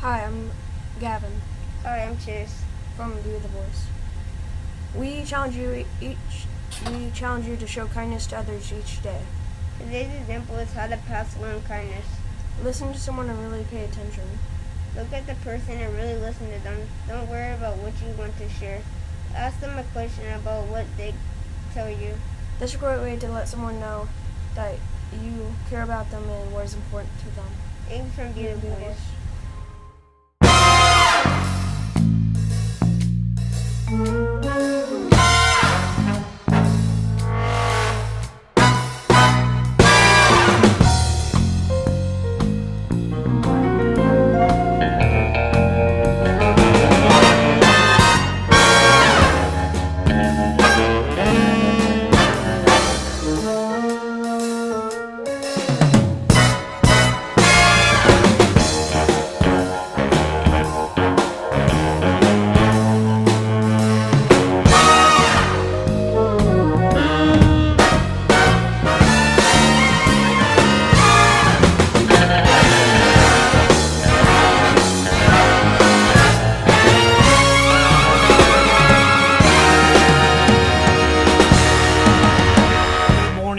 Hi, I'm Gavin Hi, I'm Chase. from The Voice. We challenge you to show kindness to others each day. Today's example is how to pass along kindness. Listen to someone and really pay attention. Look at the person and really listen to them. Don't worry about what you want to share. Ask them a question about what they tell you. That's a great way to let someone know that you care about them and what is important to them. Thanks from Be The the Voice. voice.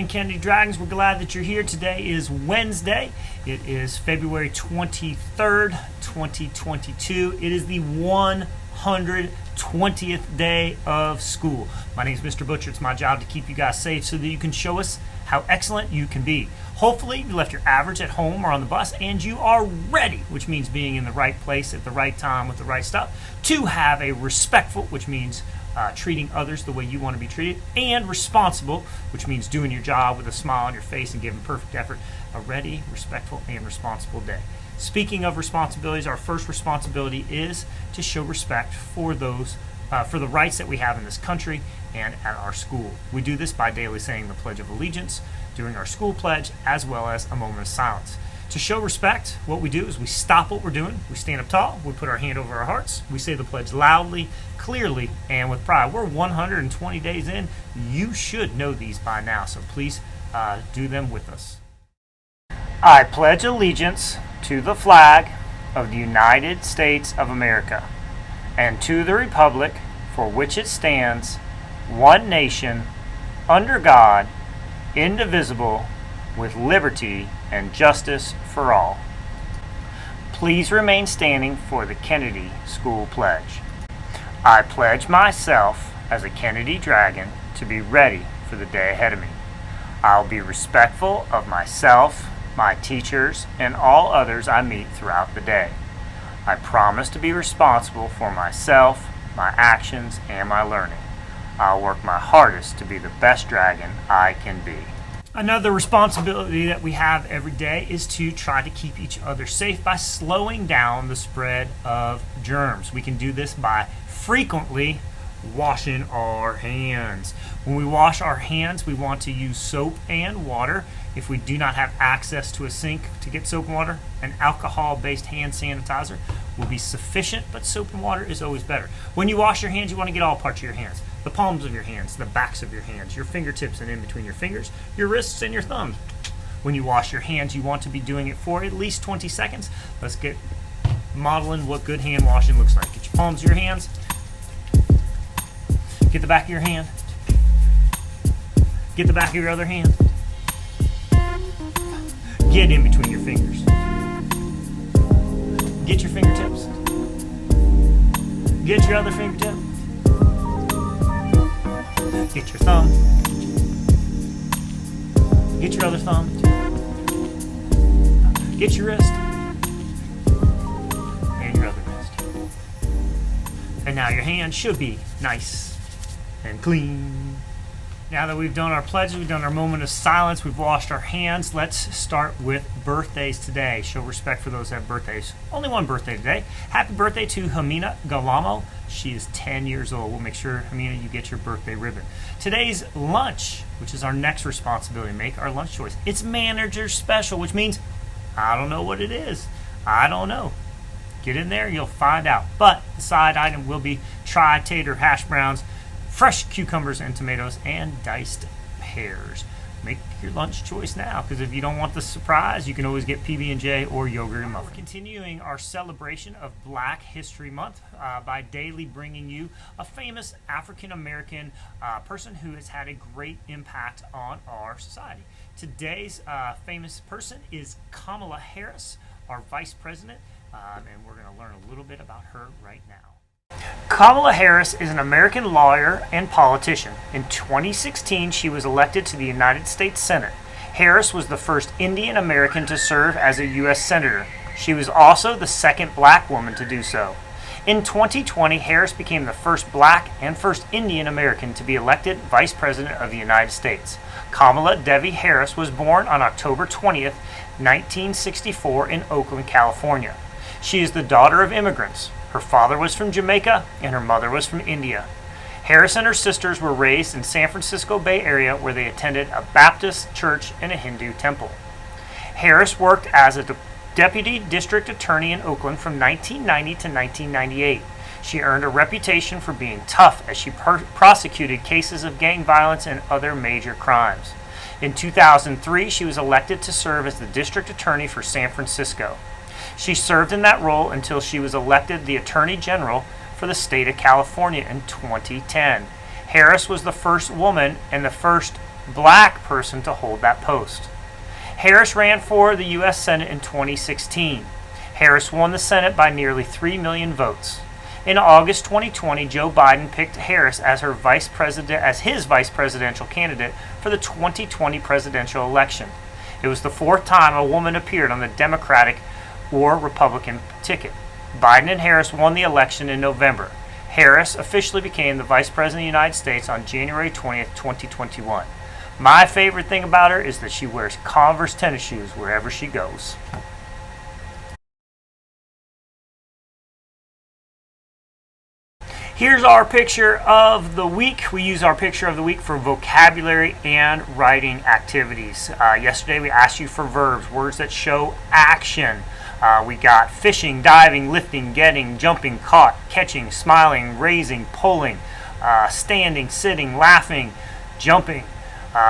Kennedy Dragons, we're glad that you're here. Today is Wednesday. It is February 23rd, 2022. It is the 120th day of school. My name is Mr. Butcher. It's my job to keep you guys safe so that you can show us how excellent you can be. Hopefully, you left your average at home or on the bus and you are ready, which means being in the right place at the right time with the right stuff, to have a respectful, which means treating others the way you want to be treated, and responsible, which means doing your job with a smile on your face and giving perfect effort. A ready, respectful, and responsible day. Speaking of responsibilities, our first responsibility is to show respect for those for the rights that we have in this country and at our school. We do this by daily saying the Pledge of Allegiance, doing our school pledge, as well as a moment of silence. To show respect, what we do is we stop what we're doing, we stand up tall, we put our hand over our hearts, we say the pledge loudly, clearly, and with pride. We're 120 days in. You should know these by now, so please do them with us. I pledge allegiance to the flag of the United States of America and to the republic for which it stands, one nation, under God, indivisible, with liberty and justice for all. Please remain standing for the Kennedy School Pledge. I pledge myself as a Kennedy Dragon to be ready for the day ahead of me. I'll be respectful of myself, my teachers, and all others I meet throughout the day. I promise to be responsible for myself, my actions, and my learning. I'll work my hardest to be the best dragon I can be. Another responsibility that we have every day is to try to keep each other safe by slowing down the spread of germs. We can do this by frequently washing our hands. When we wash our hands, we want to use soap and water. If we do not have access to a sink to get soap and water, an alcohol-based hand sanitizer will be sufficient, but soap and water is always better. When you wash your hands, you want to get all parts of your hands. The palms of your hands, the backs of your hands, your fingertips and in between your fingers, your wrists and your thumbs. When you wash your hands, you want to be doing it for at least 20 seconds. Let's get modeling what good hand washing looks like. Get your palms of your hands. Get the back of your hand. Get the back of your other hand. Get in between your fingers. Get your fingertips. Get your other fingertip. Get your thumb. Get your other thumb. Get your wrist. And your other wrist. And now your hand should be nice and clean. Now that we've done our pledges, we've done our moment of silence, we've washed our hands, let's start with birthdays today. Show respect for those that have birthdays. Only one birthday today. Happy birthday to Hamina Galamo. She is 10 years old. We'll make sure, Hamina, you get your birthday ribbon. Today's lunch, which is our next responsibility, make our lunch choice. It's manager special, which means I don't know what it is. I don't know. Get in there, you'll find out. But the side item will be tri-tater hash browns, fresh cucumbers and tomatoes, and diced pears. make your lunch choice now, because if you don't want the surprise, you can always get PB&J or yogurt and muffin. Continuing our celebration of Black History Month by daily bringing you a famous African American person who has had a great impact on our society. Today's famous person is Kamala Harris, our Vice President, and we're going to learn a little bit about her right now. Kamala Harris is an American lawyer and politician. In 2016, she was elected to the United States Senate. Harris was the first Indian American to serve as a U.S. Senator. She was also the second black woman to do so. In 2020, Harris became the first black and first Indian American to be elected Vice President of the United States. Kamala Devi Harris was born on October 20th, 1964 in Oakland, California. She is the daughter of immigrants. Her father was from Jamaica and her mother was from India. Harris and her sisters were raised in San Francisco Bay Area, where they attended a Baptist church and a Hindu temple. Harris worked as a deputy district attorney in Oakland from 1990 to 1998. She earned a reputation for being tough as she prosecuted cases of gang violence and other major crimes. In 2003, she was elected to serve as the district attorney for San Francisco. She served in that role until she was elected the Attorney General for the state of California in 2010. Harris was the first woman and the first black person to hold that post. Harris ran for the U.S. Senate in 2016. Harris won the Senate by nearly 3 million votes. In August 2020, Joe Biden picked Harris as his vice presidential candidate for the 2020 presidential election. It was the fourth time a woman appeared on the Democratic or Republican ticket. Biden and Harris won the election in November. Harris officially became the Vice President of the United States on January 20th, 2021. My favorite thing about her is that she wears Converse tennis shoes wherever she goes. Here's our picture of the week. We use our picture of the week for vocabulary and writing activities. Yesterday we asked you for verbs, words that show action. We got fishing, diving, lifting, getting, jumping, caught, catching, smiling, raising, pulling, standing, sitting, laughing, jumping.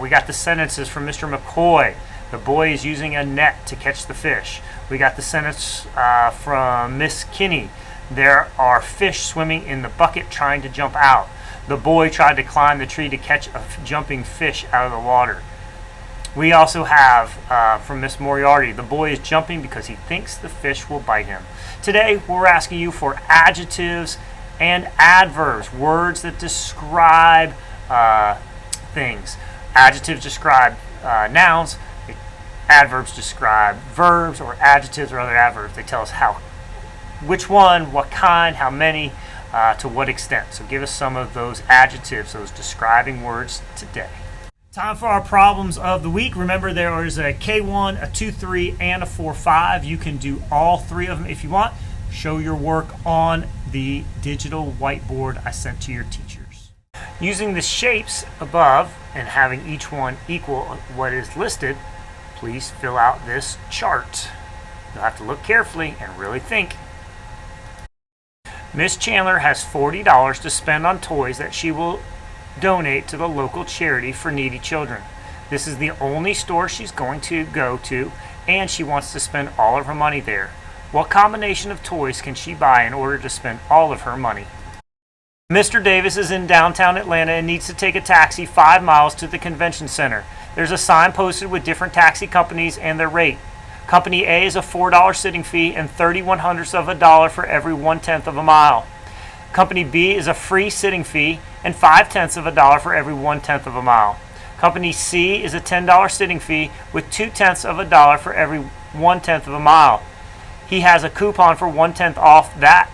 We got the sentences from Mr. McCoy. The boy is using a net to catch the fish. We got the sentence from Miss Kinney. There are fish swimming in the bucket trying to jump out. The boy tried to climb the tree to catch a jumping fish out of the water. We also have from Miss Moriarty, the boy is jumping because he thinks the fish will bite him. Today we're asking you for adjectives and adverbs, words that describe things. Adjectives describe nouns, adverbs describe verbs or adjectives or other adverbs. They tell us which one, what kind, how many, to what extent. So give us some of those adjectives, those describing words today. Time for our problems of the week. Remember, there is a K1, a 2-3, and a 4-5. You can do all three of them if you want. Show your work on the digital whiteboard I sent to your teachers. Using the shapes above and having each one equal what is listed, please fill out this chart. You'll have to look carefully and really think. Miss Chandler has $40 to spend on toys that she will donate to the local charity for needy children. This is the only store she's going to go to, and she wants to spend all of her money there. What combination of toys can she buy in order to spend all of her money? Mr. Davis is in downtown Atlanta and needs to take a taxi 5 miles to the convention center. There's a sign posted with different taxi companies and their rate. Company A is a $4 sitting fee and 31/100ths of a dollar for every 1/10 of a mile. Company B is a free sitting fee and 5/10ths of a dollar for every 1/10 of a mile. Company C is a $10 sitting fee with 2/10ths of a dollar for every 1/10 of a mile. He has a coupon for 1/10 off that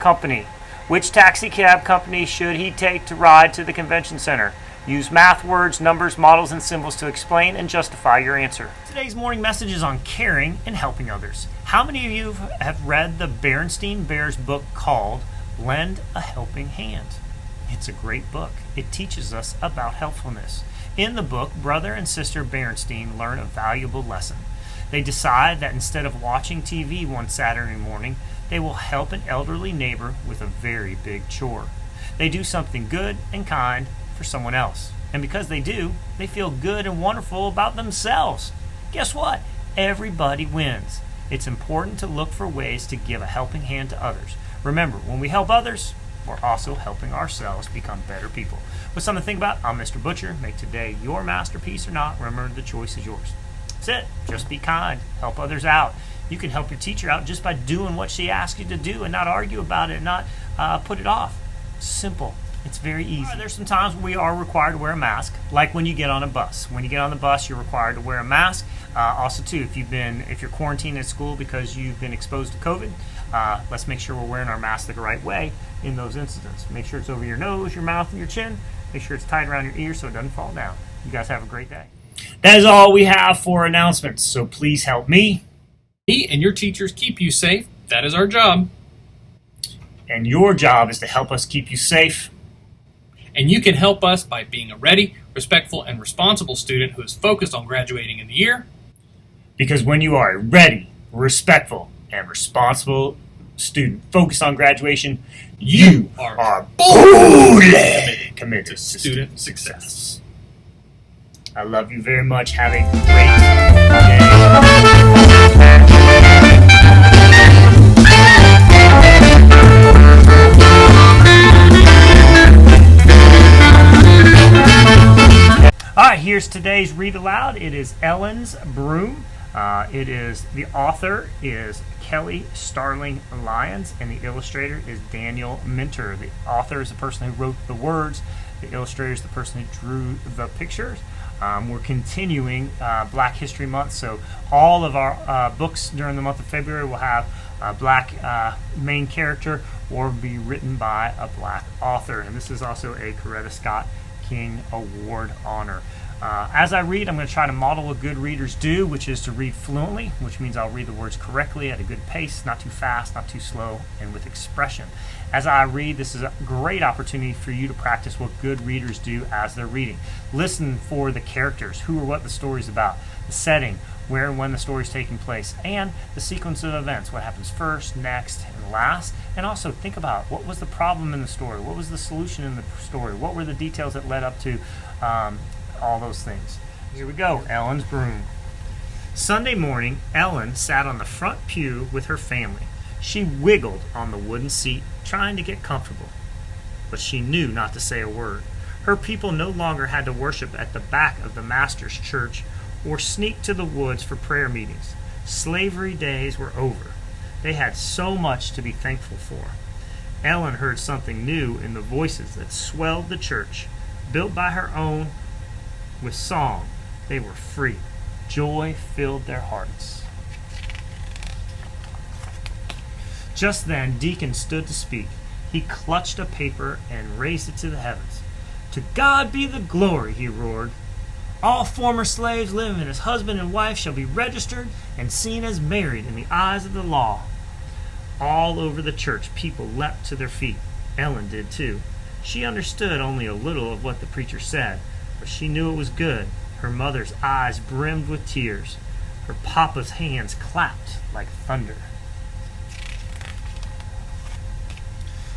company. Which taxi cab company should he take to ride to the convention center? Use math words, numbers, models, and symbols to explain and justify your answer. Today's morning message is on caring and helping others. How many of you have read the Berenstain Bears book called Lend a Helping Hand? It's a great book. It teaches us about helpfulness. In the book, brother and sister Berenstain learn a valuable lesson. They decide that instead of watching TV one Saturday morning, they will help an elderly neighbor with a very big chore. They do something good and kind for someone else. And because they do, they feel good and wonderful about themselves. Guess what? Everybody wins. It's important to look for ways to give a helping hand to others. Remember, when we help others, we're also helping ourselves become better people. What's something to think about? I'm Mr. Butcher. Make today your masterpiece or not. Remember, the choice is yours. That's it. Just be kind. Help others out. You can help your teacher out just by doing what she asks you to do and not argue about it and not put it off. Simple. It's very easy. There's some times we are required to wear a mask, like when you get on a bus. When you get on the bus, you're required to wear a mask. Also, too, if you're quarantined at school because you've been exposed to COVID, let's make sure we're wearing our mask the right way in those instances. Make sure it's over your nose, your mouth, and your chin. Make sure it's tied around your ear so it doesn't fall down. You guys have a great day. That is all we have for announcements, so please help me. Me and your teachers keep you safe. That is our job. And your job is to help us keep you safe. And you can help us by being a ready, respectful, and responsible student who is focused on graduating in the year. Because when you are a ready, respectful, and responsible student focused on graduation, you are fully committed to student success. I love you very much. Have a great day. All right, here's today's read aloud. It is Ellen's Broom. The author is Kelly Starling Lyons, and the illustrator is Daniel Minter. The author is the person who wrote the words. The illustrator is the person who drew the pictures. We're continuing Black History Month, so all of our books during the month of February will have a black main character or be written by a black author. And this is also a Coretta Scott King Award honor. As I read, I'm going to try to model what good readers do, which is to read fluently, which means I'll read the words correctly at a good pace, not too fast, not too slow, and with expression. As I read, this is a great opportunity for you to practice what good readers do as they're reading. Listen for the characters, who or what the story's about, the setting, where and when the story's taking place, and the sequence of events, what happens first, next, and last. And also think about what was the problem in the story, what was the solution in the story, what were the details that led up to all those things. Here we go. Ellen's Broom. Sunday morning, Ellen sat on the front pew with her family. She wiggled on the wooden seat, trying to get comfortable. But she knew not to say a word. Her people no longer had to worship at the back of the Master's church or sneak to the woods for prayer meetings. Slavery days were over. They had so much to be thankful for. Ellen heard something new in the voices that swelled the church. Built by her own, with song, they were free. Joy filled their hearts. Just then, Deacon stood to speak. He clutched a paper and raised it to the heavens. To God be the glory, he roared. All former slaves living as husband and wife shall be registered and seen as married in the eyes of the law. All over the church, people leapt to their feet. Ellen did too. She understood only a little of what the preacher said, but she knew it was good. Her mother's eyes brimmed with tears. Her papa's hands clapped like thunder.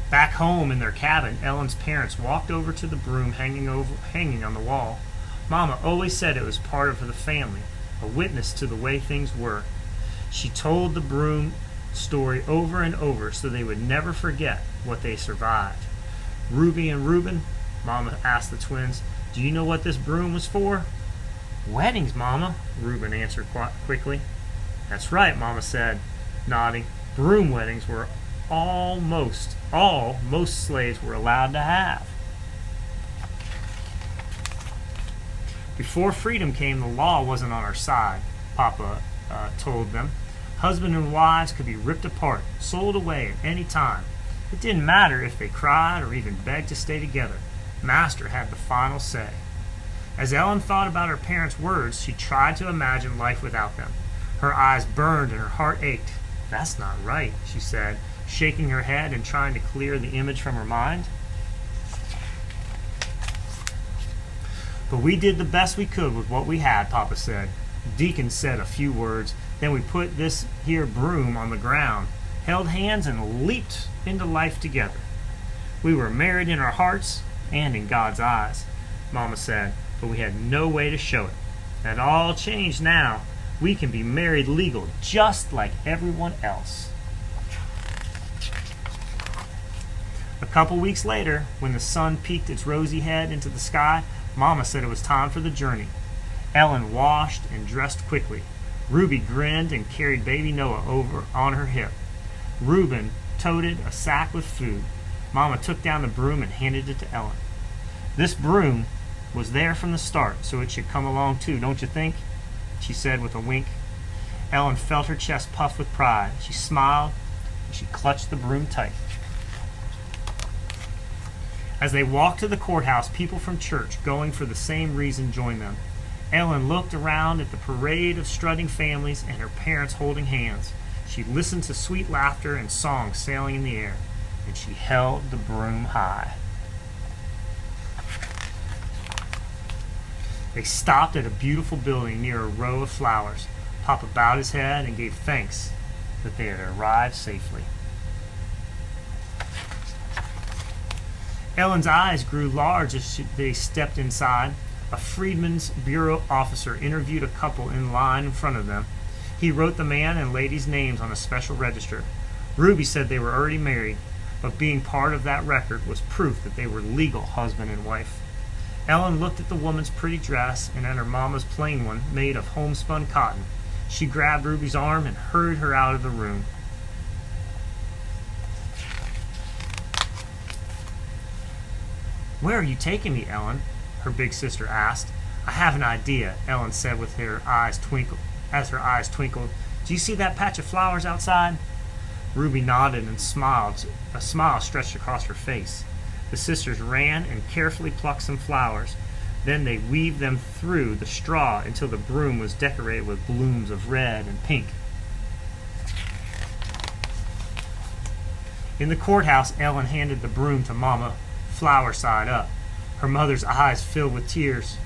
Back home in their cabin, Ellen's parents walked over to the broom hanging on the wall. Mama always said it was part of the family, a witness to the way things were. She told the broom story over and over so they would never forget what they survived. Ruby and Reuben, Mama asked the twins, do you know what this broom was for? Weddings, Mama, Reuben answered quickly. That's right, Mama said, nodding. Broom weddings were all most slaves were allowed to have. Before freedom came, the law wasn't on our side, Papa told them. Husband and wives could be ripped apart, sold away at any time. It didn't matter if they cried or even begged to stay together. Master had the final say. As Ellen thought about her parents' words, she tried to imagine life without them. Her eyes burned and her heart ached. That's not right, she said, shaking her head and trying to clear the image from her mind. But we did the best we could with what we had, Papa said. Deacon said a few words. Then we put this here broom on the ground, held hands, and leaped into life together. We were married in our hearts and in God's eyes. Mama said, but we had no way to show it. That all changed now. We can be married legal just like everyone else. A couple weeks later, when the sun peeked its rosy head into the sky, Mama said it was time for the journey. Ellen washed and dressed quickly. Ruby grinned and carried baby Noah over on her hip. Reuben toted a sack with food. Mama took down the broom and handed it to Ellen. This broom was there from the start, so it should come along too, don't you think? She said with a wink. Ellen felt her chest puff with pride. She smiled and she clutched the broom tight. As they walked to the courthouse, people from church, going for the same reason, joined them. Ellen looked around at the parade of strutting families and her parents holding hands. She listened to sweet laughter and songs sailing in the air, and she held the broom high. They stopped at a beautiful building near a row of flowers. Papa bowed his head and gave thanks that they had arrived safely. Ellen's eyes grew large as they stepped inside. A Freedmen's Bureau officer interviewed a couple in line in front of them. He wrote the man and lady's names on a special register. Ruby said they were already married, but being part of that record was proof that they were legal husband and wife. Ellen looked at the woman's pretty dress and at her mama's plain one made of homespun cotton. She grabbed Ruby's arm and hurried her out of the room. "Where are you taking me, Ellen?" her big sister asked. "I have an idea," Ellen said with her eyes twinkled. As her eyes twinkled, "Do you see that patch of flowers outside?" Ruby nodded and smiled. A smile stretched across her face. The sisters ran and carefully plucked some flowers. Then they weaved them through the straw until the broom was decorated with blooms of red and pink. In the courthouse, Ellen handed the broom to Mama, flower side up. Her mother's eyes filled with tears.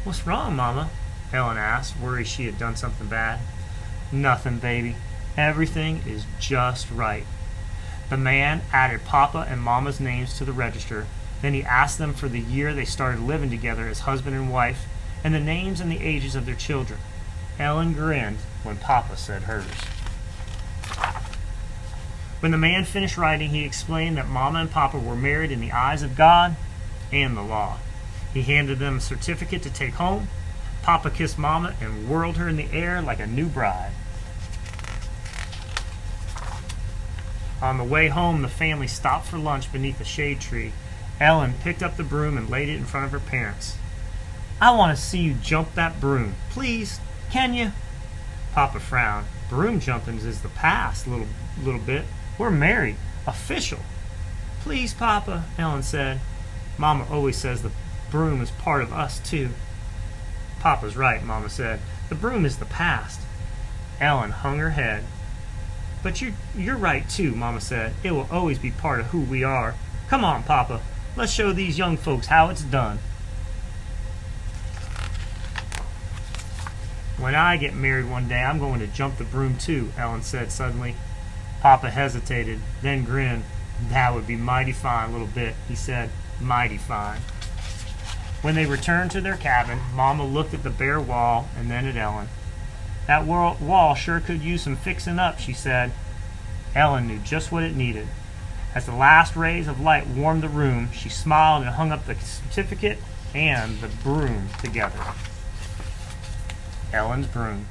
"What's wrong, Mama?" Ellen asked, worried she had done something bad. "Nothing, baby. Everything is just right." The man added Papa and Mama's names to the register. Then he asked them for the year they started living together as husband and wife, and the names and the ages of their children. Ellen grinned when Papa said hers. When the man finished writing, he explained that Mama and Papa were married in the eyes of God and the law. He handed them a certificate to take home. Papa kissed Mama and whirled her in the air like a new bride. On the way home, the family stopped for lunch beneath a shade tree. Ellen picked up the broom and laid it in front of her parents. "I want to see you jump that broom. Please, can you?" Papa frowned. "Broom jumping is the past, little bit. We're married. Official." "Please, Papa," Ellen said. "Mama always says the broom is part of us, too." "Papa's right," Mama said. "The broom is the past." Ellen hung her head. "But you're right, too," Mama said. "It will always be part of who we are. Come on, Papa. Let's show these young folks how it's done." "When I get married one day, I'm going to jump the broom, too," Ellen said suddenly. Papa hesitated, then grinned. "That would be mighty fine, little bit," he said. "Mighty fine." When they returned to their cabin, Mama looked at the bare wall and then at Ellen. "That wall sure could use some fixing up," she said. Ellen knew just what it needed. As the last rays of light warmed the room, she smiled and hung up the certificate and the broom together. Ellen's broom.